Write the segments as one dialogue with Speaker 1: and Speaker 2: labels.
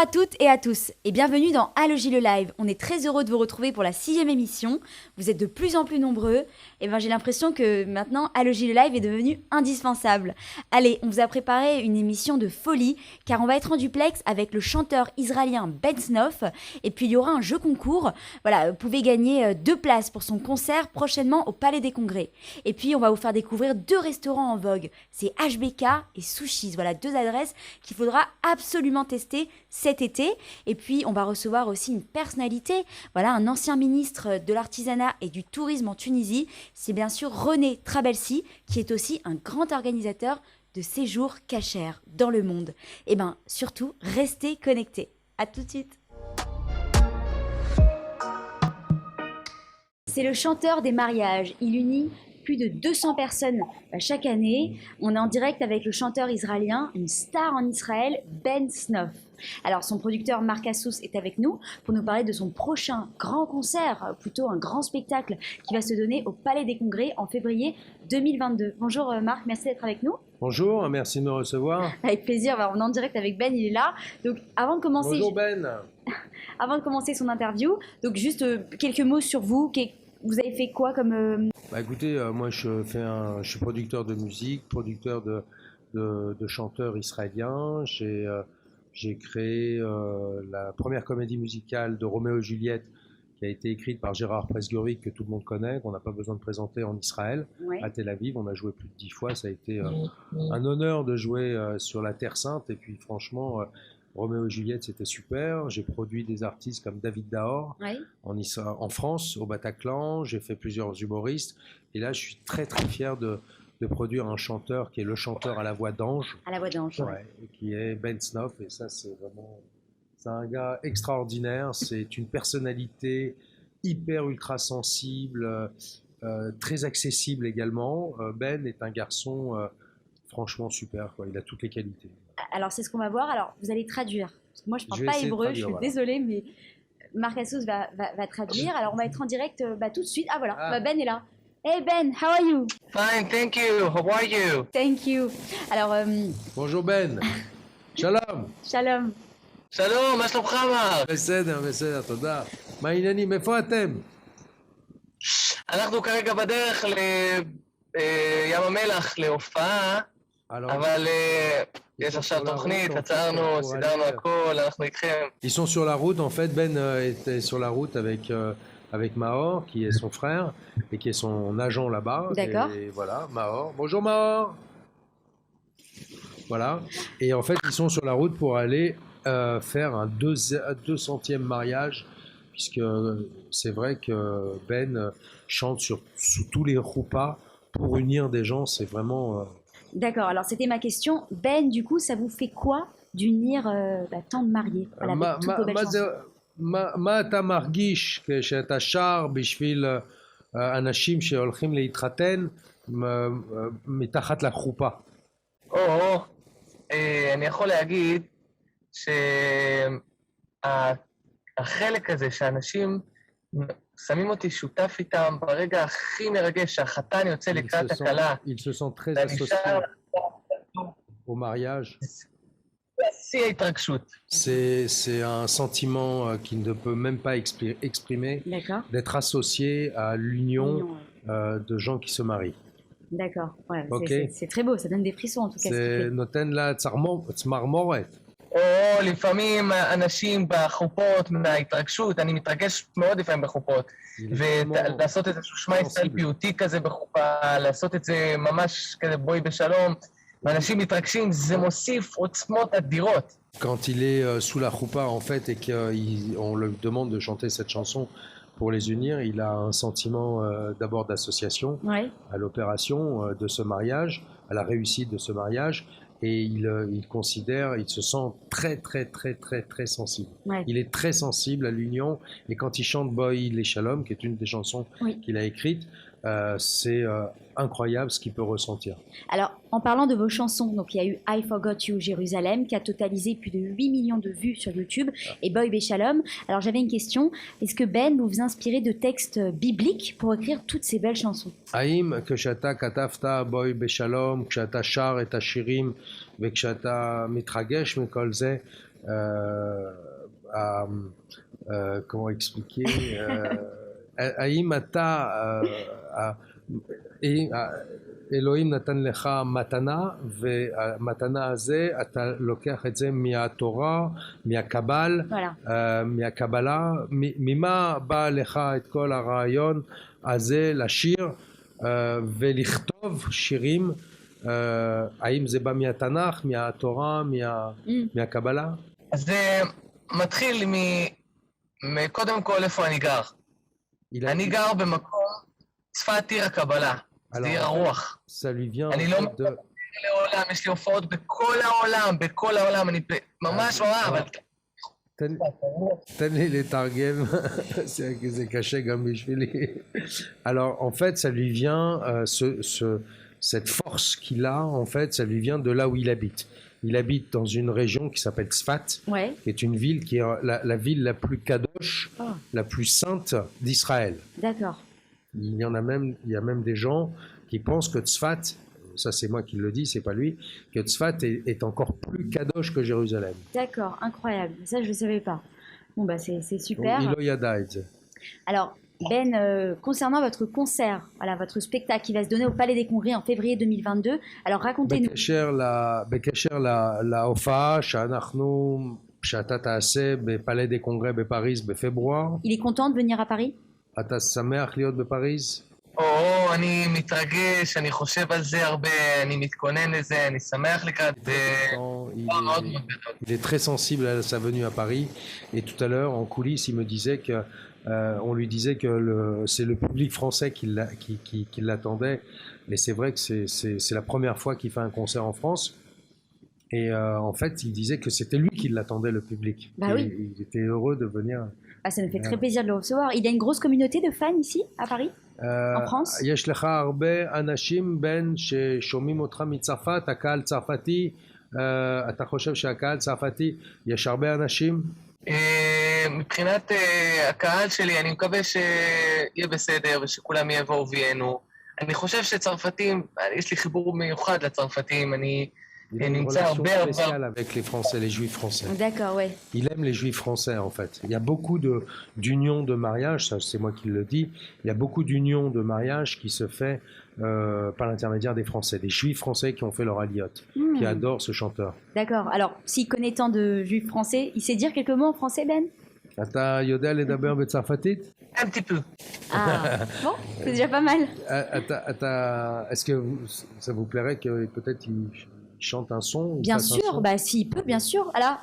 Speaker 1: à toutes et à tous et bienvenue dans Allogie le Live. On est très heureux de vous retrouver pour la 6e émission. Vous êtes de plus en plus nombreux. Et j'ai l'impression que maintenant Allogie le Live est devenu indispensable. Allez, on vous a préparé une émission de folie car on va être en duplex avec le chanteur israélien Ben Snoff. Et puis il y aura un jeu concours. Voilà, vous pouvez gagner 2 places pour son concert prochainement au Palais des Congrès. Et puis on va vous faire découvrir 2 restaurants en vogue. C'est HBK et Sushis. Voilà 2 adresses qu'il faudra absolument tester cet été. Et puis on va recevoir aussi une personnalité, voilà, un ancien ministre de l'artisanat et du tourisme en Tunisie. C'est bien sûr René Trabelsi, qui est aussi un grand organisateur de séjours cachers dans le monde. Et surtout, restez connectés. À tout de suite. C'est le chanteur des mariages. Il unit plus de 200 personnes chaque année. On est en direct avec le chanteur israélien, une star en Israël, Ben Snoff. Alors son producteur Marc Assous est avec nous pour nous parler de son prochain grand concert, plutôt un grand spectacle qui va se donner au Palais des Congrès en février 2022. Bonjour Marc, merci d'être avec nous.
Speaker 2: Bonjour, merci de me recevoir.
Speaker 1: Avec plaisir, on est en direct avec Ben, il est là. Donc avant de commencer...
Speaker 2: Bonjour Ben.
Speaker 1: Avant de commencer son interview, donc juste quelques mots sur vous. Vous avez fait quoi comme...
Speaker 2: Écoutez, moi je suis producteur de musique, producteur de chanteurs israéliens. J'ai créé la première comédie musicale de Roméo et Juliette qui a été écrite par Gérard Presguric, que tout le monde connaît, qu'on n'a pas besoin de présenter en Israël, ouais. À Tel Aviv. On a joué plus de 10 fois, ça a été un honneur de jouer sur la Terre Sainte. Et puis franchement, Roméo et Juliette, c'était super. J'ai produit des artistes comme David Daor, ouais. En France, au Bataclan. J'ai fait plusieurs humoristes. Et là, je suis très très fier de produire un chanteur qui est le chanteur à la voix d'ange.
Speaker 1: À la voix d'ange,
Speaker 2: ouais. Qui est Ben Snoff. Et ça, c'est un gars extraordinaire. C'est une personnalité hyper ultra sensible, très accessible également. Ben est un garçon franchement super, quoi. Il a toutes les qualités.
Speaker 1: Alors, c'est ce qu'on va voir. Alors, vous allez traduire. Parce que moi, je ne parle pas hébreu, je suis désolée, mais Marc Assous va traduire. Alors, on va être en direct tout de suite. Ah, voilà, Ben est là. Hey Ben, how are you?
Speaker 3: Fine, thank you. How are you?
Speaker 1: Thank you. Alors,
Speaker 2: bonjour Ben. Shalom.
Speaker 1: Shalom.
Speaker 3: שלום, מה שלומך מר?
Speaker 2: בסדר, תודה. מה העניינים? איפה אתם?
Speaker 3: אנחנו כרגע בדרך לים המלח להופעה, אבל יש עכשיו תוכנית, עצרנו, סידרנו הכל, אנחנו איתכם.
Speaker 2: Ils sont sur la route, en fait. Ben était sur la route avec Mahor, qui est son frère et qui est son agent là-bas.
Speaker 1: D'accord.
Speaker 2: Et voilà, Mahor. Bonjour Mahor. Voilà. Et en fait, ils sont sur la route pour aller faire un 200e mariage, puisque c'est vrai que Ben chante sous tous les roupas pour unir des gens, c'est vraiment...
Speaker 1: D'accord, alors c'était ma question. Ben, du coup, ça vous fait quoi d'unir tant de mariés avec toutes vos belles chansons?
Speaker 2: מה אתה מרגיש כשאתה שר בשביל אנשים שהולכים להתחתן מתחת לחופה?
Speaker 3: אני יכול להגיד שהחלק הזה שאנשים שמים אותי שותף איתם ברגע הכי מרגש שהחתן יוצא לקראת הכלה.
Speaker 2: Ils se sentent très associés au mariage. C'est un sentiment qui ne peut même pas exprimer d'être associé à l'union de gens qui se marient.
Speaker 1: D'accord, ouais, okay. C'est très beau, ça donne des frissons en tout cas.
Speaker 2: זה נותן לה צמרמורת.
Speaker 3: או לפעמים אנשים בחופות מההתרגשות, אני מתרגש מאוד לפעמים בחופות, ולעשות איזשהו שמע ישראל פיוטי כזה בחופה, לעשות את זה ממש כזה בואי בשלום, ואנשים מתרגשים, זה מוסיף עוצמות אדירות.
Speaker 2: Quand il est sous la choupa en fait et qu'on lui demande de chanter cette chanson pour les unir, il a un sentiment d'abord d'association à l'opération de ce mariage, à la réussite de ce mariage, et il considère, il se sent très très très très très sensible. Il est très sensible à l'union, et quand il chante Boy les Shalom, qui est une des chansons qu'il a écrites, c'est incroyable ce qu'il peut ressentir.
Speaker 1: Alors, en parlant de vos chansons, donc il y a eu I Forgot You Jérusalem qui a totalisé plus de 8 millions de vues sur YouTube et Boy Beshalom. Alors j'avais une question, est-ce que Ben vous inspirez de textes bibliques pour écrire toutes ces belles chansons?
Speaker 2: האם כשאתה כתבת בואי בשלום, כשאתה שר את השירים וכשאתה מתרגש מכל זה, à, comment expliquer, האם אתה, אלוהים נתן לך מתנה, והמתנה הזה אתה לוקח את זה מהתורה, מהקבל, מהקבלה, ממה בא לך את כל הרעיון הזה לשיר ולכתוב שירים? האם זה בא מהתנ"ך, מהתורה, מהקבלה?
Speaker 3: אז זה מתחיל קודם כל איפה אני גר. אני גר במקום צפת עיר הקבלה, זה עיר הרוח. אני לא מגיע לעולם, יש לי הופעות בכל העולם, אני ממש אבל...
Speaker 2: תן לי לתרגם, c'est caché גם בשבילי. Alors en fait ça lui vient, cette force qu'il a, en fait ça lui vient de là où il habite. Il habite dans une région qui s'appelle Tzfat, qui est une ville qui est la ville la plus kadosh, la plus sainte d'Israël.
Speaker 1: D'accord.
Speaker 2: Il y a même des gens qui pensent que Tzfat, ça c'est moi qui le dis, c'est pas lui, que Tzfat est encore plus kadosh que Jérusalem.
Speaker 1: D'accord, incroyable. Ça je ne savais pas. Bon bah c'est super.
Speaker 2: Donc, il yada.
Speaker 1: Alors Ben, concernant votre concert, voilà, votre spectacle qui va se donner au Palais des Congrès en février 2022, alors racontez-nous.
Speaker 2: בקשר להופעה שאתה תעשה בפלא דה קונגרה בפריז בפברואר.
Speaker 1: Il est content de venir à Paris?
Speaker 2: אתה שמח להיות בפריז?
Speaker 3: אני מתרגש, אני חושב על זה הרבה, אני מתכונן לזה, אני שמח לקראת זה.
Speaker 2: Il est très sensible à sa venue à Paris, et tout à l'heure en coulisses il me disait que on lui disait que c'est le public français qui l'attendait, et c'est vrai que c'est la première fois qu'il fait un concert en France, et en fait il disait que c'était lui qui l'attendait, le public.
Speaker 1: Bah oui.
Speaker 2: Il était heureux de venir.
Speaker 1: Ah, ça nous fait très plaisir de le recevoir. Il y a une grosse communauté de fans ici à Paris, en France.
Speaker 2: יש לך הרבה אנשים בין ששומעים אותך מצרפת, הקהל צרפתי, אתה חושב שהקהל צרפתי, יש הרבה אנשים?
Speaker 3: מבחינת הקהל שלי, אני מקווה שיהיה בסדר ושכולם יבואו וייהנו. אני חושב שצרפתים, יש לי חיבור מיוחד לצרפתים, אני נמצא הרבה
Speaker 2: avec les Français, les Juifs français.
Speaker 1: D'accord, ouais.
Speaker 2: Il aime les Juifs français en fait. Il y a beaucoup d'unions de mariage, ça c'est moi qui le dis. Il y a beaucoup d'unions de mariage qui se fait par l'intermédiaire des Français, des Juifs français qui ont fait leur aliyot, qui adorent ce chanteur.
Speaker 1: D'accord. Alors, s'il connaît tant de Juifs français, il sait dire quelques mots en français, Ben?
Speaker 2: אתה יודע לדבר בצרפתית?
Speaker 3: un petit peu.
Speaker 1: Ah, bon, c'est déjà pas mal.
Speaker 2: Est-ce que ça vous plairait que peut-être il chante un son?
Speaker 1: Bien sûr, bah s'il peut, bien sûr. Alors,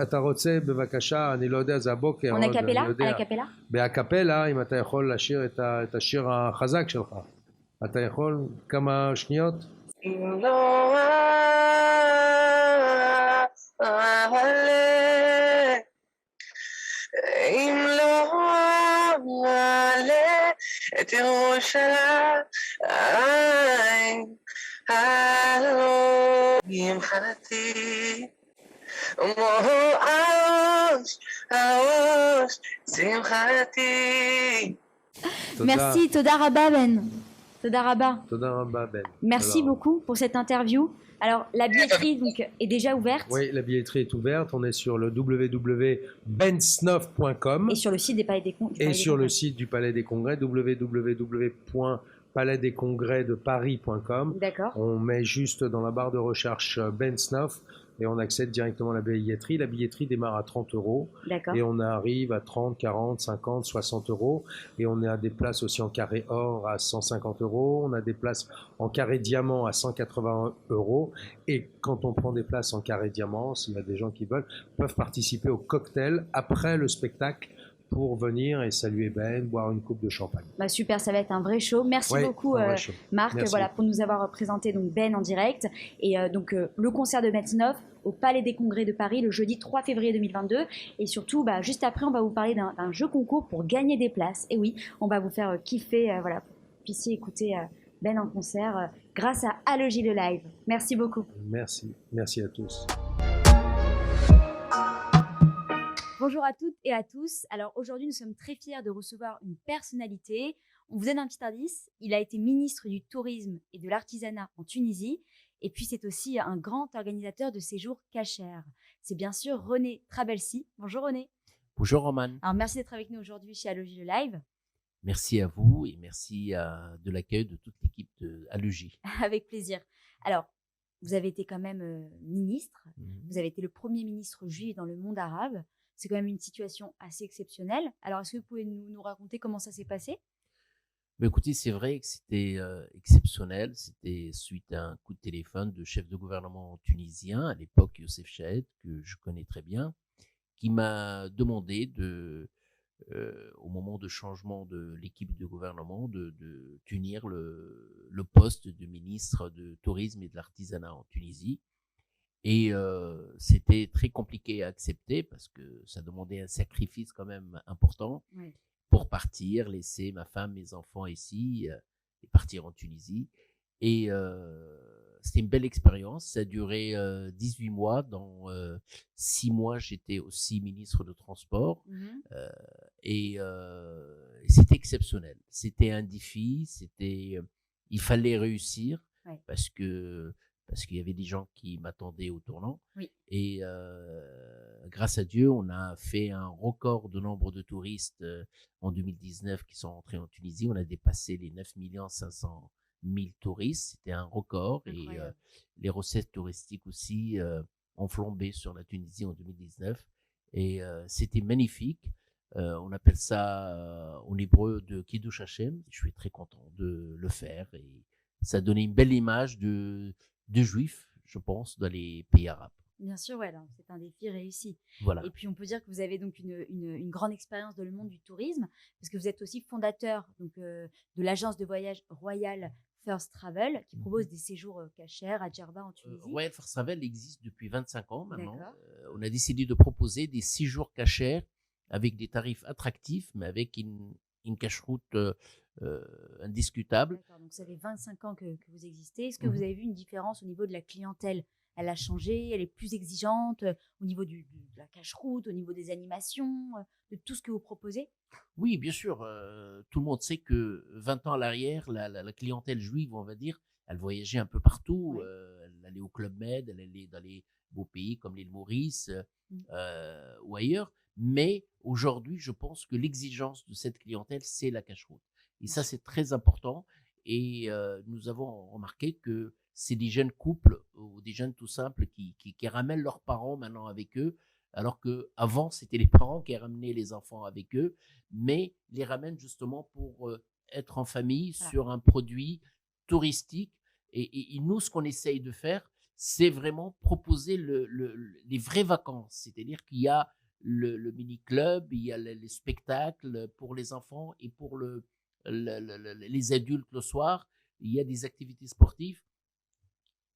Speaker 2: אתה רוצה בבקשה, אני לא יודע, זה הבוקר.
Speaker 1: On a capella? À la capella?
Speaker 2: בהקפלה, אם אתה יכול לשיר את השיר החזק שלך. אתה יכול כמה שניות?
Speaker 3: אם לא אעלה, אם לא אעלה את ירושלים, אלוהים חנתי, הראש שמחתי.
Speaker 1: Merci, Toda Rabba Ben. Toda Rabba.
Speaker 2: Toda Rabba Ben.
Speaker 1: Merci beaucoup pour cette interview. Alors, la billetterie donc, est déjà ouverte.
Speaker 2: Oui, la billetterie est ouverte. On est sur le www.bensnov.com.
Speaker 1: Et sur le site des Palais des Congrès.
Speaker 2: Et sur le site du Palais des Congrès, www.palaisdescongrès-de-paris.com.
Speaker 1: D'accord.
Speaker 2: On met juste dans la barre de recherche Bensnov et on accède directement à la billetterie. La billetterie démarre à 30 €.
Speaker 1: D'accord.
Speaker 2: Et on arrive à 30, 40, 50, 60 €. Et on a des places aussi en carré or à 150 €. On a des places en carré diamant à 180 €. Et quand on prend des places en carré diamant, s'il y a des gens qui veulent, peuvent participer au cocktail après le spectacle pour venir et saluer Ben, boire une coupe de champagne.
Speaker 1: Bah super, ça va être un vrai show. Merci beaucoup Marc, voilà, pour nous avoir présenté donc Ben en direct. Et donc le concert de Bensnov au Palais des Congrès de Paris le jeudi 3 février 2022. Et surtout, bah, juste après, on va vous parler d'un jeu concours pour gagner des places. Et oui, on va vous faire kiffer, voilà, pour que vous puissiez écouter Ben en concert grâce à Allogy le Live. Merci beaucoup.
Speaker 2: Merci, merci à tous.
Speaker 1: Bonjour à toutes et à tous. Alors aujourd'hui, nous sommes très fiers de recevoir une personnalité. On vous donne un petit indice. Il a été ministre du Tourisme et de l'Artisanat en Tunisie. Et puis, c'est aussi un grand organisateur de séjours cachers. c'est bien sûr René Trabelsi. Bonjour René.
Speaker 4: Bonjour Roman.
Speaker 1: Alors merci d'être avec nous aujourd'hui chez Allogie le Live.
Speaker 4: Merci à vous et merci de l'accueil de toute l'équipe de Allogie.
Speaker 1: Avec plaisir. Alors, vous avez été quand même ministre, vous avez été le premier ministre juif dans le monde arabe. C'est quand même une situation assez exceptionnelle. Alors, est-ce que vous pouvez nous raconter comment ça s'est passé?
Speaker 4: Mais écoutez, c'est vrai que c'était exceptionnel. C'était suite à un coup de téléphone de chef de gouvernement tunisien, à l'époque Youssef Chahed, que je connais très bien, qui m'a demandé au moment de changement de l'équipe de gouvernement, de tenir le poste de ministre de tourisme et de l'artisanat en Tunisie. Et c'était très compliqué à accepter parce que ça demandait un sacrifice quand même important pour partir, laisser ma femme, mes enfants ici et partir en Tunisie. Et c'était une belle expérience. Ça a duré 18 mois. Dans 6 mois, j'étais aussi ministre de Transport. Et c'était exceptionnel. C'était un défi. Il fallait réussir parce qu'il y avait des gens qui m'attendaient au tournant. Et grâce à Dieu, on a fait un record de nombre de touristes en 2019 qui sont rentrés en Tunisie. On a dépassé les 9 500 000 touristes. C'était un record.
Speaker 1: Incroyable.
Speaker 4: Et les recettes touristiques aussi ont flambé sur la Tunisie en 2019. Et c'était magnifique. On appelle ça en hébreu de Kiddush Hashem. Je suis très content de le faire. Et ça a donné une belle image de juifs, je pense, dans les pays arabes.
Speaker 1: Bien sûr, ouais, c'est un défi réussi.
Speaker 4: Voilà.
Speaker 1: Et puis, on peut dire que vous avez donc une grande expérience dans le monde du tourisme, parce que vous êtes aussi fondateur de l'agence de voyage Royal First Travel, qui propose des séjours cachers à Djerba en Tunisie.
Speaker 4: Royal First Travel existe depuis 25 ans maintenant. On a décidé de proposer des séjours cachers avec des tarifs attractifs, mais avec une cache-route indiscutable.
Speaker 1: D'accord, donc ça fait 25 ans que vous existez. Est-ce que vous avez vu une différence au niveau de la clientèle? Elle a changé, elle est plus exigeante au niveau de la cache-route, au niveau des animations, de tout ce que vous proposez?
Speaker 4: Oui, bien sûr. Tout le monde sait que 20 ans à l'arrière, la clientèle juive, on va dire, elle voyageait un peu partout. Elle allait au Club Med, elle allait dans les beaux pays comme l'île Maurice ou ailleurs. Mais aujourd'hui, je pense que l'exigence de cette clientèle, c'est la cache-route. Et ça, c'est très important. Et nous avons remarqué que c'est des jeunes couples ou des jeunes tout simples qui ramènent leurs parents maintenant avec eux, alors qu'avant, c'était les parents qui ramenaient les enfants avec eux, mais les ramènent justement pour être en famille sur un produit touristique. Et nous, ce qu'on essaye de faire, c'est vraiment proposer les vraies vacances. C'est-à-dire qu'il y a le mini-club, il y a les spectacles pour les enfants et pour les adultes le soir. Il y a des activités sportives.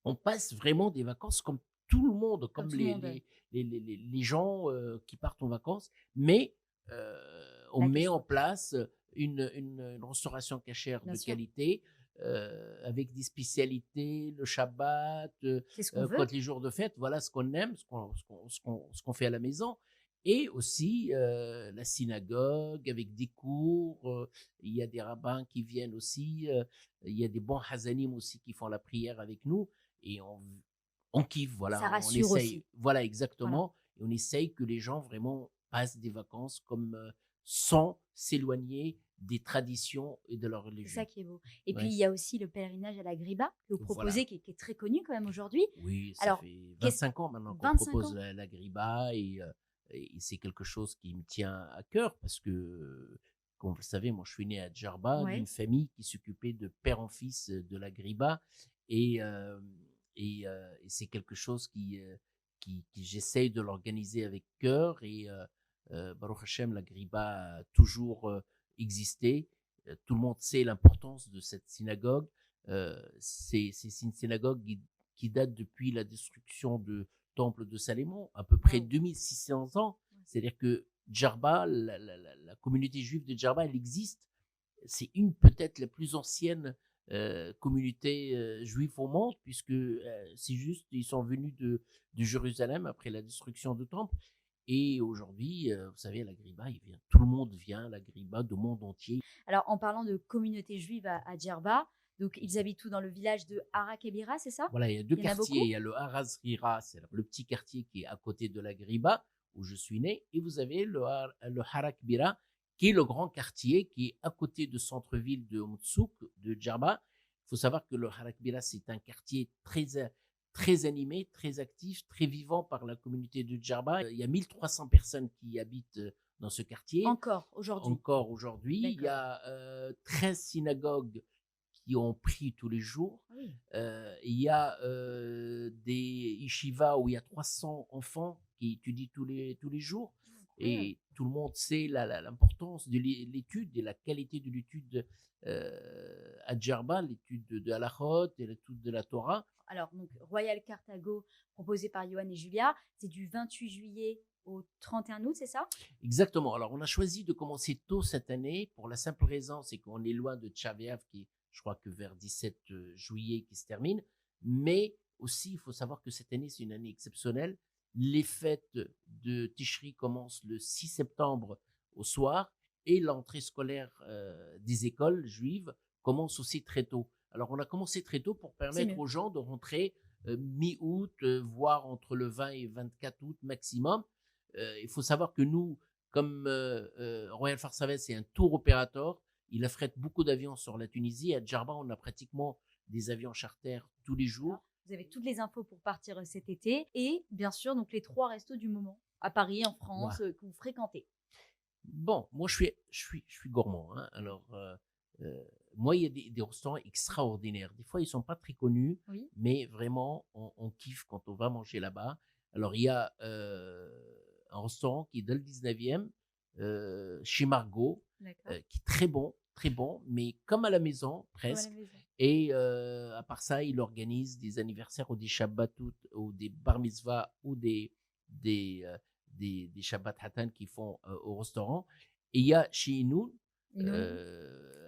Speaker 4: On passe vraiment des vacances comme tout le monde, comme les gens qui partent en vacances, mais on met en place une restauration cachère de qualité avec des spécialités, le Shabbat, quand les jours de fête, voilà ce qu'on aime, ce qu'on fait à la maison. Et aussi la synagogue avec des cours, il y a des rabbins qui viennent aussi, il y a des bons hazanim aussi qui font la prière avec nous et on kiffe, voilà.
Speaker 1: Ça rassure aussi.
Speaker 4: Voilà, exactement. Voilà. Et on essaye que les gens vraiment passent des vacances comme sans s'éloigner des traditions et de leur religion.
Speaker 1: C'est ça qui est beau. Et puis, il y a aussi le pèlerinage à la Griba que vous proposez, qui est très connu quand même aujourd'hui.
Speaker 4: Oui, ça fait 25 ans maintenant qu'on propose la Griba et c'est quelque chose qui me tient à cœur parce que, comme vous le savez, moi je suis né à Djerba, d'une famille qui s'occupait de père en fils de la Griba et c'est quelque chose qui j'essaye de l'organiser avec cœur et Baruch Hashem, la Griba a toujours existé. Tout le monde sait l'importance de cette synagogue. C'est une synagogue qui date depuis la destruction du temple de Salomon, à peu près 2600 ans. C'est-à-dire que Djerba, la communauté juive de Djerba, elle existe. C'est peut-être la plus ancienne communauté juive au monde, puisque c'est juste, ils sont venus de Jérusalem après la destruction du temple. Et aujourd'hui, vous savez, à la Griba, tout le monde vient à la Griba du monde entier.
Speaker 1: Alors, en parlant de communauté juive à Djerba, Donc, ils habitent tout dans le village de Harakebira, c'est ça?
Speaker 4: Voilà, il y a deux
Speaker 1: Il y en a
Speaker 4: quartiers.
Speaker 1: beaucoup?
Speaker 4: Il y a le Harazrira, c'est le petit quartier qui est à côté de la Griba, où je suis né, et vous avez le Harakbira, qui est le grand quartier qui est à côté du centre-ville de Mtsouk, de Djerba. Il faut savoir que le Harakbira, c'est un quartier très animé, très actif, très vivant par la communauté de Djerba. Il y a 1300 personnes qui habitent dans ce quartier.
Speaker 1: Encore aujourd'hui.
Speaker 4: Encore aujourd'hui. Il y a 13 synagogues qui ont prié tous les jours.
Speaker 1: Oui.
Speaker 4: Il y a des yeshivas où il y a 300 enfants qui étudient tous les jours. Et tout le monde sait l'importance de l'étude et la qualité de l'étude à Djerba, l'étude de Halachot et l'étude de la Torah.
Speaker 1: Alors, donc, Royal Carthago, proposé par Johan et Julia, c'est du 28 juillet au 31 août, c'est ça?
Speaker 4: Exactement. Alors, on a choisi de commencer tôt cette année pour la simple raison, c'est qu'on est loin de Tchaviav, qui est, je crois que vers 17 juillet, qui se termine. Mais aussi, il faut savoir que cette année, c'est une année exceptionnelle. Les fêtes de Tishri commencent le 6 septembre au soir et l'entrée scolaire des écoles juives commence aussi très tôt. Alors, on a commencé très tôt pour permettre aux gens de rentrer mi-août, voire entre le 20 et 24 août maximum. Il faut savoir que nous, comme Royal Far Service, c'est un tour opérateur. Il affrète beaucoup d'avions sur la Tunisie. À Djerba, on a pratiquement des avions charters tous les jours.
Speaker 1: Vous avez toutes les infos pour partir cet été. Et bien sûr, donc les 3 restos du moment, à Paris, en France, que vous fréquentez.
Speaker 4: Bon, moi, je suis gourmand. Hein. Alors, moi, il y a des restaurants extraordinaires. Des fois, ils ne sont pas très connus, mais vraiment, on kiffe quand on va manger là-bas. Alors, il y a un restaurant qui est dans le 19e, chez Margot, qui est très bon, mais comme à la maison, presque. Et à part ça, il organise des anniversaires ou des Shabbats ou des Bar Mitzvah ou des Shabbat Hatan qu'ils font au restaurant. Et il y a chez Inoun,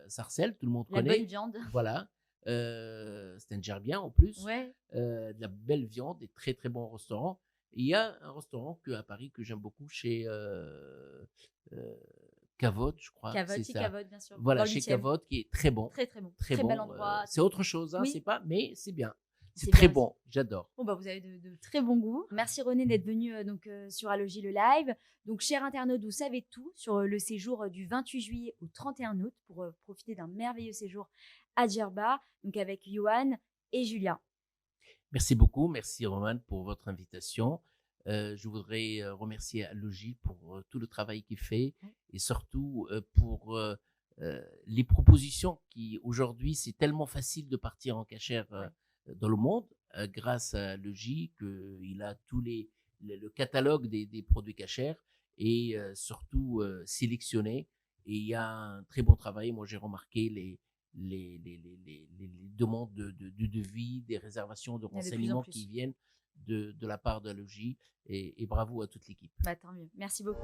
Speaker 4: Sarcelles, tout le monde connaît.
Speaker 1: La bonne viande.
Speaker 4: Voilà. C'est un gerbien en plus. De la belle viande, des très très bons restaurants. Et il y a un restaurant à Paris que j'aime beaucoup chez Cavotte, je crois.
Speaker 1: Cavotte, bien sûr.
Speaker 4: Voilà, chez Cavotte, qui est très bon.
Speaker 1: Très bon. Très bel endroit.
Speaker 4: C'est autre chose, hein, c'est pas, mais c'est bien. C'est
Speaker 1: très
Speaker 4: bon, j'adore.
Speaker 1: Bon, vous avez de très bons goûts. Merci René d'être venu sur Allogie le live. Donc, chers internautes, vous savez tout sur le séjour du 28 juillet au 31 août pour profiter d'un merveilleux séjour à Djerba, donc avec Johan et Julia.
Speaker 4: Merci beaucoup, merci Roman pour votre invitation. Je voudrais remercier Allogie pour tout le travail qu'il fait et surtout pour les propositions qui aujourd'hui, c'est tellement facile de partir en cachère dans le monde grâce à Allogie qu'il a le catalogue des produits cachers et surtout sélectionné. Et il y a un très bon travail. Moi, j'ai remarqué les demandes de devis, des réservations, de renseignements qui viennent de la part d'Allogie et bravo à toute l'équipe.
Speaker 1: Tant mieux. Merci beaucoup.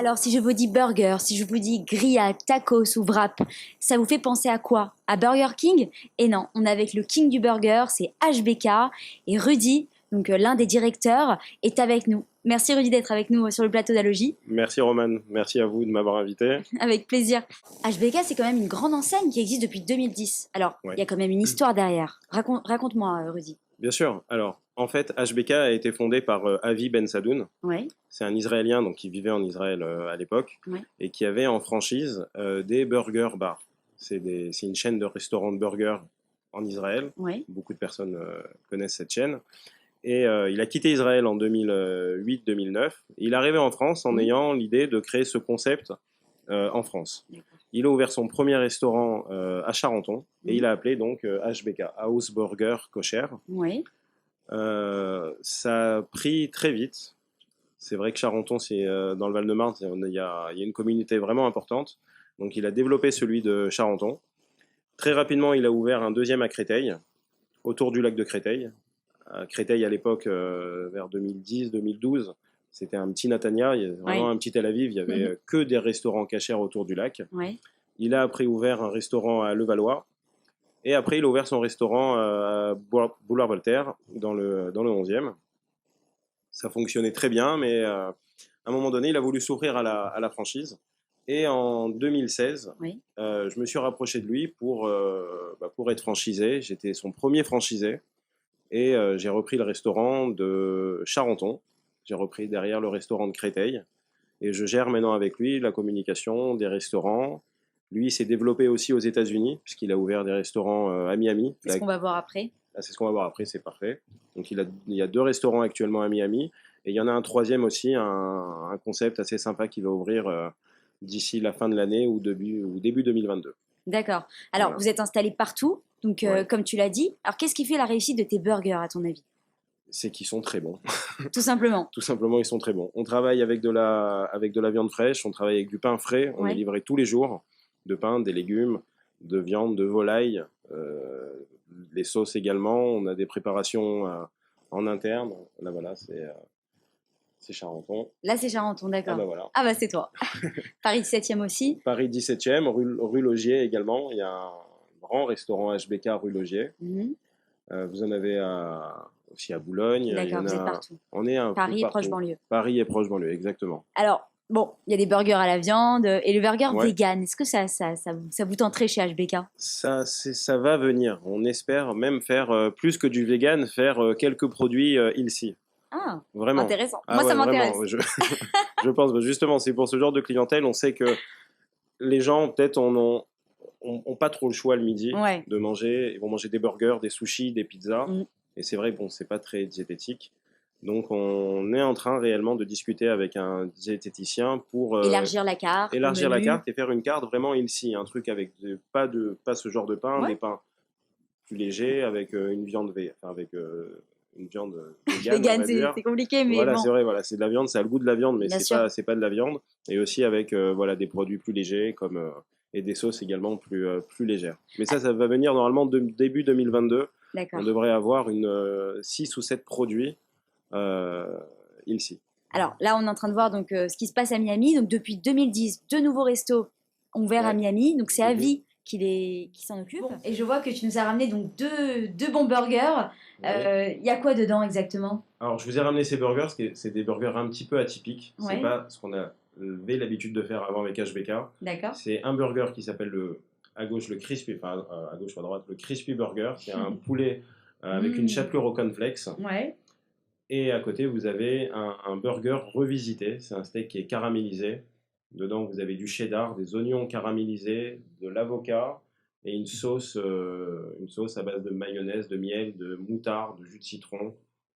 Speaker 1: Alors, si je vous dis burger, si je vous dis grillade, tacos ou wrap, ça vous fait penser à quoi? À Burger King? Et non, on est avec le king du burger, c'est HBK. Et Rudy, donc l'un des directeurs, est avec nous. Merci Rudy d'être avec nous sur le plateau d'Alogie.
Speaker 5: Merci Roman, merci à vous de m'avoir invité.
Speaker 1: Avec plaisir. HBK, c'est quand même une grande enseigne qui existe depuis 2010. Alors, il
Speaker 5: Ouais.
Speaker 1: y a quand même une histoire derrière. Raconte-moi, Rudy.
Speaker 5: Bien sûr, alors en fait HBK a été fondé par Avi Ben Sadoun.
Speaker 1: Oui,
Speaker 5: C'est un Israélien donc, qui vivait en Israël à l'époque
Speaker 1: Ouais.
Speaker 5: et qui avait en franchise des burger bars. C'est une chaîne de restaurants de burgers en Israël.
Speaker 1: oui,
Speaker 5: Beaucoup de personnes connaissent cette chaîne. Et il a quitté Israël en 2008-2009. Il est arrivé en France en ayant l'idée de créer ce concept en France.
Speaker 1: D'accord.
Speaker 5: Il a ouvert son premier restaurant à Charenton et il a appelé donc HBK, House Burger Kosher.
Speaker 1: oui.
Speaker 5: Ça a pris très vite. C'est vrai que Charenton, c'est dans le Val-de-Marne, il y a une communauté vraiment importante. Donc il a développé celui de Charenton. Très rapidement, il a ouvert un deuxième à Créteil, autour du lac de Créteil. À Créteil, à l'époque, vers 2010-2012, c'était un petit Natania, il y avait vraiment un petit Tel Aviv, il y avait que des restaurants cachers autour du lac.
Speaker 1: Oui.
Speaker 5: Il a après ouvert un restaurant à Levallois. Et après, il a ouvert son restaurant à Boulevard Voltaire, dans le 11e. Ça fonctionnait très bien, mais à un moment donné, il a voulu s'ouvrir à la franchise. Et en 2016, je me suis rapproché de lui pour être franchisé. J'étais son premier franchisé. Et j'ai repris le restaurant de Charenton. J'ai repris derrière le restaurant de Créteil. Et je gère maintenant avec lui la communication des restaurants. Lui, il s'est développé aussi aux États-Unis, puisqu'il a ouvert des restaurants à Miami.
Speaker 1: C'est ce qu'on va voir après.
Speaker 5: C'est ce qu'on va voir après, c'est parfait. Donc il y a 2 restaurants actuellement à Miami. Et il y en a un troisième aussi, un concept assez sympa qui va ouvrir d'ici la fin de l'année ou début 2022.
Speaker 1: D'accord. Alors,
Speaker 5: Voilà.
Speaker 1: vous êtes installé partout, donc comme tu l'as dit. Alors, qu'est-ce qui fait la réussite de tes burgers, à ton avis?
Speaker 5: C'est qu'ils sont très bons.
Speaker 1: Tout simplement.
Speaker 5: Tout simplement, ils sont très bons. On travaille avec de la viande fraîche, on travaille avec du pain frais. On est livré tous les jours. De pain, des légumes, de viande, de volaille, les sauces également. On a des préparations en interne. Là, voilà, c'est Charenton.
Speaker 1: Là, c'est Charenton, d'accord.
Speaker 5: Ah bah voilà.
Speaker 1: Ah bah c'est toi. Paris 17e aussi.
Speaker 5: Paris 17e, rue Logier également. Il y a un grand restaurant HBK rue Logier.
Speaker 1: Mhm.
Speaker 5: Vous en avez aussi à Boulogne. Il y
Speaker 1: D'accord,
Speaker 5: en
Speaker 1: vous êtes
Speaker 5: a-
Speaker 1: partout.
Speaker 5: On est un peu
Speaker 1: Paris et
Speaker 5: partout.
Speaker 1: proche banlieue.
Speaker 5: Paris et proche banlieue, exactement.
Speaker 1: Alors, bon, il y a des burgers à la viande et le burger
Speaker 5: Ouais.
Speaker 1: vegan. Est-ce que ça vous tenterait chez HBK?
Speaker 5: Ça va venir. On espère même faire plus que du vegan, faire quelques produits Ilsi.
Speaker 1: Ah,
Speaker 5: Vraiment.
Speaker 1: intéressant.
Speaker 5: Ah
Speaker 1: Moi, ça
Speaker 5: ouais,
Speaker 1: m'intéresse.
Speaker 5: vraiment, je pense, justement, c'est pour ce genre de clientèle, on sait que les gens, peut-être, ont pas trop le choix le midi
Speaker 1: Ouais.
Speaker 5: de manger. Ils vont manger des burgers, des sushis, des pizzas.
Speaker 1: Mm.
Speaker 5: Et c'est vrai, bon, c'est pas très diététique. Donc, on est en train réellement de discuter avec un diététicien pour
Speaker 1: Élargir la carte.
Speaker 5: élargir
Speaker 1: le
Speaker 5: la
Speaker 1: menu.
Speaker 5: carte et faire une carte vraiment Ilsi, un truc avec pas ce genre de pain,
Speaker 1: Ouais.
Speaker 5: des pains plus légers avec une viande une viande végane, on
Speaker 1: Vegan,
Speaker 5: va dire.
Speaker 1: c'est compliqué, mais
Speaker 5: Voilà,
Speaker 1: bon.
Speaker 5: c'est vrai, voilà, c'est de la viande, ça a le goût de la viande, mais
Speaker 1: Bien
Speaker 5: c'est
Speaker 1: sûr.
Speaker 5: pas de la viande. Et aussi avec voilà des produits plus légers comme et des sauces également plus légères. Mais ça va venir normalement début 2022.
Speaker 1: D'accord.
Speaker 5: On devrait avoir 6 ou 7 produits Ilsi.
Speaker 1: Alors là, on est en train de voir donc ce qui se passe à Miami. Donc depuis 2010, 2 nouveaux restos ont ouvert à
Speaker 5: Ouais.
Speaker 1: Miami. Donc c'est
Speaker 5: Mhm.
Speaker 1: Avi qui s'en occupe. Et je vois que tu nous as ramené donc deux bons burgers.
Speaker 5: Ouais.
Speaker 1: Il y a quoi dedans exactement?
Speaker 5: Alors, je vous ai ramené ces burgers, c'est des burgers un petit peu atypiques.
Speaker 1: Ouais.
Speaker 5: C'est pas ce qu'on avait l'habitude de faire avant avec HBK.
Speaker 1: D'accord.
Speaker 5: C'est un burger qui s'appelle à gauche le crispy, enfin à gauche ou à droite le crispy burger. C'est un poulet avec une chapelure au cornflakes.
Speaker 1: Ouais.
Speaker 5: Et à côté, vous avez un burger revisité. C'est un steak qui est caramélisé. Dedans, vous avez du cheddar, des oignons caramélisés, de l'avocat et une sauce à base de mayonnaise, de miel, de moutarde, de jus de citron,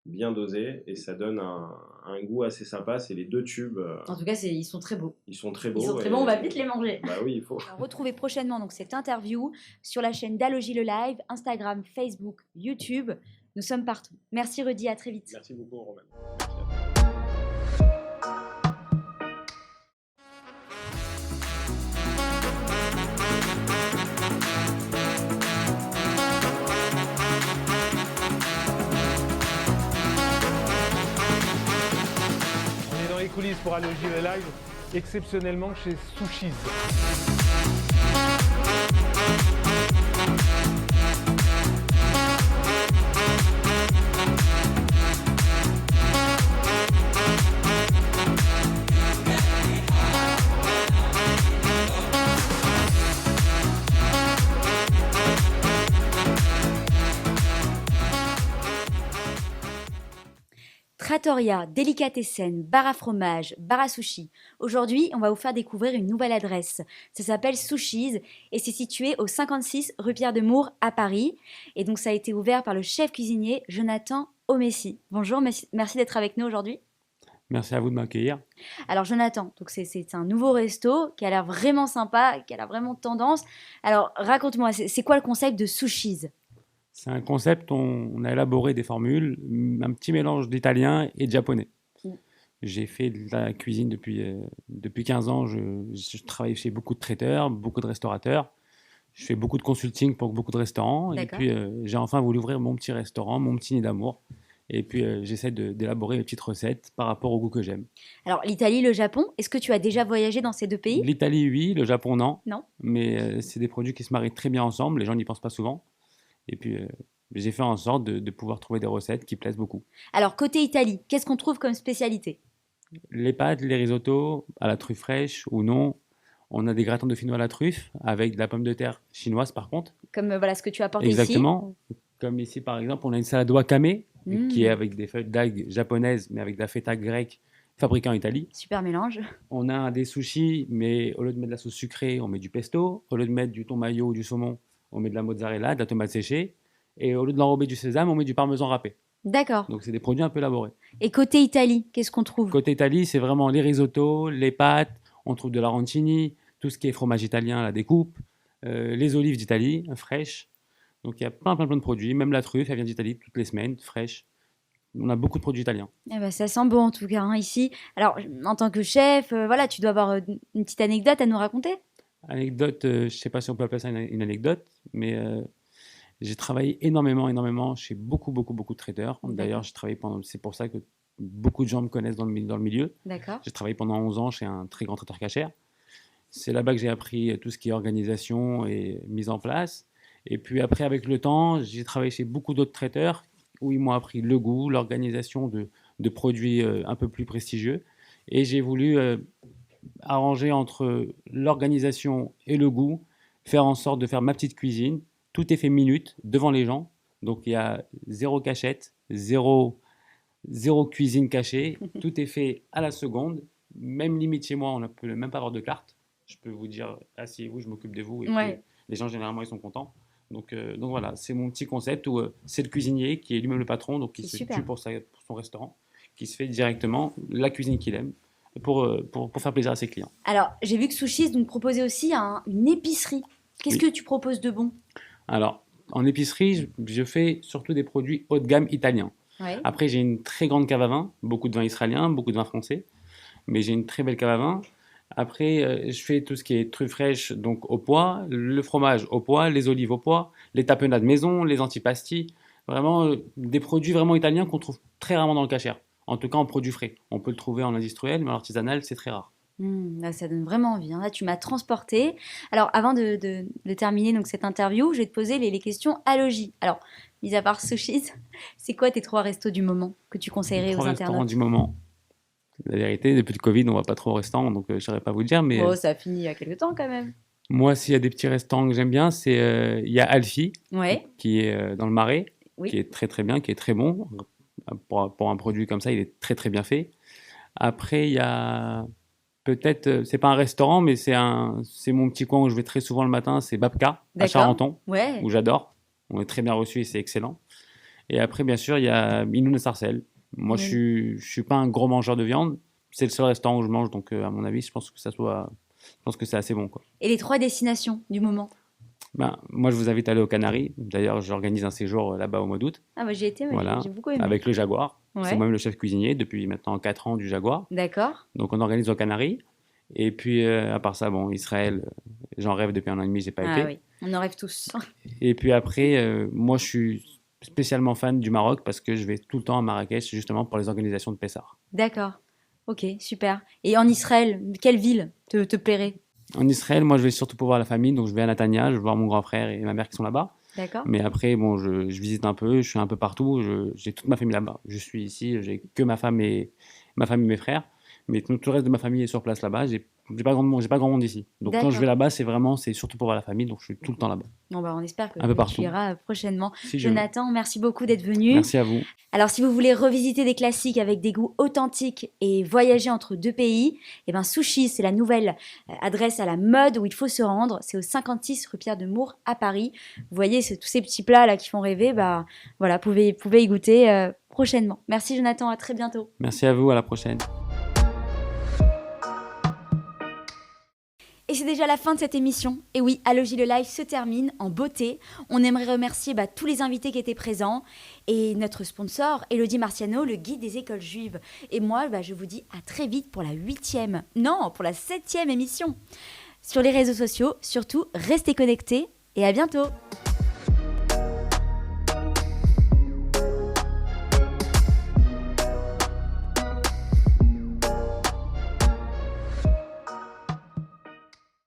Speaker 5: bien dosé. Et ça donne un goût assez sympa. C'est les 2 tubes.
Speaker 1: En tout cas, ils sont très beaux.
Speaker 5: Ils sont très beaux.
Speaker 1: Ils sont très
Speaker 5: et-
Speaker 1: bons, on va vite les manger.
Speaker 5: Bah oui, il faut.
Speaker 1: Alors, retrouvez prochainement donc cette interview sur la chaîne d'Alogie le Live, Instagram, Facebook, YouTube. Nous sommes partout. Merci Rudy, à très vite.
Speaker 5: Merci beaucoup, Roman.
Speaker 6: On est dans les coulisses pour Alogie le Live. exceptionnellement chez Sushis.
Speaker 1: Trattoria, Delicatessen, bar à fromage, bar à sushi. Aujourd'hui, on va vous faire découvrir une nouvelle adresse. Ça s'appelle Sushis et c'est situé au 56 rue Pierre de Mour à Paris. Et donc ça a été ouvert par le chef cuisinier Jonathan Omessi. Bonjour, merci d'être avec nous aujourd'hui.
Speaker 7: Merci à vous de m'accueillir.
Speaker 1: Alors Jonathan, donc c'est un nouveau resto qui a l'air vraiment sympa, qui a l'air vraiment tendance. Alors raconte-moi, c'est quoi le concept de Sushis ?
Speaker 7: C'est un concept, on a élaboré des formules, un petit mélange d'italien et de japonais. J'ai fait de la cuisine depuis 15 ans, je travaille chez beaucoup de traiteurs, beaucoup de restaurateurs. Je fais beaucoup de consulting pour beaucoup de restaurants.
Speaker 1: D'accord.
Speaker 7: Et puis j'ai enfin voulu ouvrir mon petit restaurant, mon petit nid d'amour. Et puis j'essaie d'élaborer une petite recette par rapport au goût que j'aime.
Speaker 1: Alors l'Italie, le Japon, est-ce que tu as déjà voyagé dans ces deux pays ?
Speaker 7: L'Italie, oui, le Japon, non.
Speaker 1: Non.
Speaker 7: Mais c'est des produits qui se marient très bien ensemble, les gens n'y pensent pas souvent. Et puis, j'ai fait en sorte de pouvoir trouver des recettes qui plaisent beaucoup.
Speaker 1: Alors, côté Italie, qu'est-ce qu'on trouve comme spécialité ?
Speaker 7: Les pâtes, les risottos à la truffe fraîche ou non. On a des gratins de fino à la truffe avec de la pomme de terre chinoise, par contre.
Speaker 1: Comme voilà ce que tu as apporté
Speaker 7: Exactement.
Speaker 1: ici.
Speaker 7: Comme ici, par exemple, on a une salade wakame
Speaker 1: Mmh.
Speaker 7: qui est avec des feuilles d'algues japonaises, mais avec de la feta grecque fabriquée en Italie.
Speaker 1: Super mélange.
Speaker 7: On a des sushis, mais au lieu de mettre de la sauce sucrée, on met du pesto. Au lieu de mettre du thon mayo ou du saumon, on met de la mozzarella, de la tomate séchée. Et au lieu de l'enrober du sésame, on met du parmesan râpé.
Speaker 1: D'accord.
Speaker 7: Donc, c'est des produits un peu élaborés.
Speaker 1: Et côté Italie, qu'est-ce qu'on trouve ?
Speaker 7: Côté Italie, c'est vraiment les risottos, les pâtes. On trouve de l'arancini, tout ce qui est fromage italien, la découpe, les olives d'Italie, fraîches. Donc, il y a plein de produits. Même la truffe, elle vient d'Italie toutes les semaines, fraîche. On a beaucoup de produits italiens.
Speaker 1: Eh ben, ça sent bon en tout cas hein, ici. Alors, en tant que chef, voilà, tu dois avoir une petite anecdote à nous raconter ?
Speaker 7: Anecdote, je ne sais pas si on peut appeler ça une anecdote, mais j'ai travaillé énormément chez beaucoup de traiteurs. D'ailleurs, j'ai travaillé c'est pour ça que beaucoup de gens me connaissent dans le milieu.
Speaker 1: D'accord.
Speaker 7: J'ai travaillé pendant 11 ans chez un très grand traiteur cachère. C'est là-bas que j'ai appris tout ce qui est organisation et mise en place. Et puis après, avec le temps, j'ai travaillé chez beaucoup d'autres traiteurs où ils m'ont appris le goût, l'organisation de produits un peu plus prestigieux. Et j'ai voulu arranger entre l'organisation et le goût, faire en sorte de faire ma petite cuisine. Tout est fait minute, devant les gens. Donc, il y a zéro cachette, zéro cuisine cachée. Tout est fait à la seconde. Même limite chez moi, on ne peut même pas avoir de carte. Je peux vous dire, asseyez-vous, je m'occupe de vous. Et
Speaker 1: Ouais.
Speaker 7: puis, les gens, généralement, ils sont contents. Donc voilà, c'est mon petit concept où c'est le cuisinier qui est lui-même le patron, donc qui
Speaker 1: C'est
Speaker 7: se
Speaker 1: super.
Speaker 7: tue pour son restaurant, qui se fait directement la cuisine qu'il aime pour faire plaisir à ses clients.
Speaker 1: Alors, j'ai vu que Sushis nous proposait aussi une épicerie. Qu'est-ce
Speaker 7: Oui.
Speaker 1: que tu proposes de bon ?
Speaker 7: Alors, en épicerie, je fais surtout des produits haut de gamme italiens.
Speaker 1: Ouais.
Speaker 7: Après, j'ai une très grande cave à vin, beaucoup de vin israélien, beaucoup de vin français, mais j'ai une très belle cave à vin. Après, je fais tout ce qui est truffes fraîches, donc au pois, le fromage au pois, les olives au pois, les tapenades maison, les antipastis. Vraiment, des produits vraiment italiens qu'on trouve très rarement dans le cachère. En tout cas, en produits frais. On peut le trouver en industriel, mais en artisanal, c'est très rare.
Speaker 1: Là, ça donne vraiment envie. Hein. Là, tu m'as transporté. Alors, avant de terminer donc, cette interview, je vais te poser les questions à logis. Alors, mis à part Sushis, c'est quoi tes 3 restos du moment que tu conseillerais
Speaker 7: Les
Speaker 1: aux
Speaker 7: 3 restaurants
Speaker 1: internautes ?
Speaker 7: du moment. La vérité, depuis le Covid, on va pas trop au restaurant, donc je ne saurais pas vous dire. Mais
Speaker 1: Oh, ça a fini il y a quelques temps quand même.
Speaker 7: moi, s'il y a des petits restaurants que j'aime bien, il y a Alfie,
Speaker 1: Ouais,
Speaker 7: qui est dans le Marais,
Speaker 1: Oui.
Speaker 7: qui est très bien, qui est très bon. Pour un produit comme ça, il est très bien fait. Après, il y a peut-être, c'est pas un restaurant, mais c'est mon petit coin où je vais très souvent le matin, c'est Babka, à
Speaker 1: D'accord.
Speaker 7: Charenton,
Speaker 1: ouais.
Speaker 7: où j'adore. On est très bien reçus et c'est excellent. Et après, bien sûr, il y a Inoun et Sarcelles. Moi, je suis pas un gros mangeur de viande. C'est le seul restaurant où je mange, donc à mon avis, je pense que c'est assez bon, quoi.
Speaker 1: Et les 3 destinations du moment ?
Speaker 7: Moi, je vous invite à aller aux Canaries. D'ailleurs, j'organise un séjour là-bas au mois d'août,
Speaker 1: Ah, bah j'y étais, mais
Speaker 7: Voilà.
Speaker 1: j'ai beaucoup aimé.
Speaker 7: avec le Jaguar.
Speaker 1: Ouais.
Speaker 7: C'est moi-même le chef cuisinier depuis maintenant 4 ans du Jaguar.
Speaker 1: D'accord.
Speaker 7: Donc, on organise aux Canaries. Et puis, à part ça, bon, Israël, j'en rêve depuis 1 an et demi, j'ai pas
Speaker 1: Ah
Speaker 7: été.
Speaker 1: oui, on en rêve tous.
Speaker 7: Et puis après, moi, je suis spécialement fan du Maroc parce que je vais tout le temps à Marrakech justement pour les organisations de Pessar.
Speaker 1: D'accord. Ok, super. Et en Israël, quelle ville te plairait?
Speaker 7: En Israël, moi, je vais surtout pour voir la famille. Donc, je vais à Netanya, je vais voir mon grand frère et ma mère qui sont là-bas.
Speaker 1: D'accord.
Speaker 7: Mais après, bon, je visite un peu, je suis un peu partout. J'ai toute ma famille là-bas. Je suis ici, j'ai que ma femme et mes frères. Mais tout le reste de ma famille est sur place là-bas. J'ai pas grand monde ici. Donc, quand je vais là-bas, c'est surtout pour voir la famille. Donc, je suis tout le temps là-bas.
Speaker 1: Bon, bah, on espère que
Speaker 7: Un peu
Speaker 1: tu
Speaker 7: partout.
Speaker 1: iras prochainement.
Speaker 7: Si je veux.
Speaker 1: Jonathan, merci beaucoup d'être venu.
Speaker 7: Merci à vous.
Speaker 1: Alors, si vous voulez revisiter des classiques avec des goûts authentiques et voyager entre deux pays, eh ben, Sushi, c'est la nouvelle adresse à la mode où il faut se rendre. C'est au 56 rue Pierre de Mour à Paris. Vous voyez, tous ces petits plats là qui font rêver, bah, voilà, pouvez y goûter prochainement. Merci Jonathan, à très bientôt.
Speaker 7: Merci à vous, à la prochaine.
Speaker 1: Et c'est déjà la fin de cette émission. Et oui, Allogie le live se termine en beauté. On aimerait remercier tous les invités qui étaient présents et notre sponsor, Elodie Marciano, le guide des écoles juives. Et moi, je vous dis à très vite pour la 7e émission. Sur les réseaux sociaux, surtout, restez connectés et à bientôt.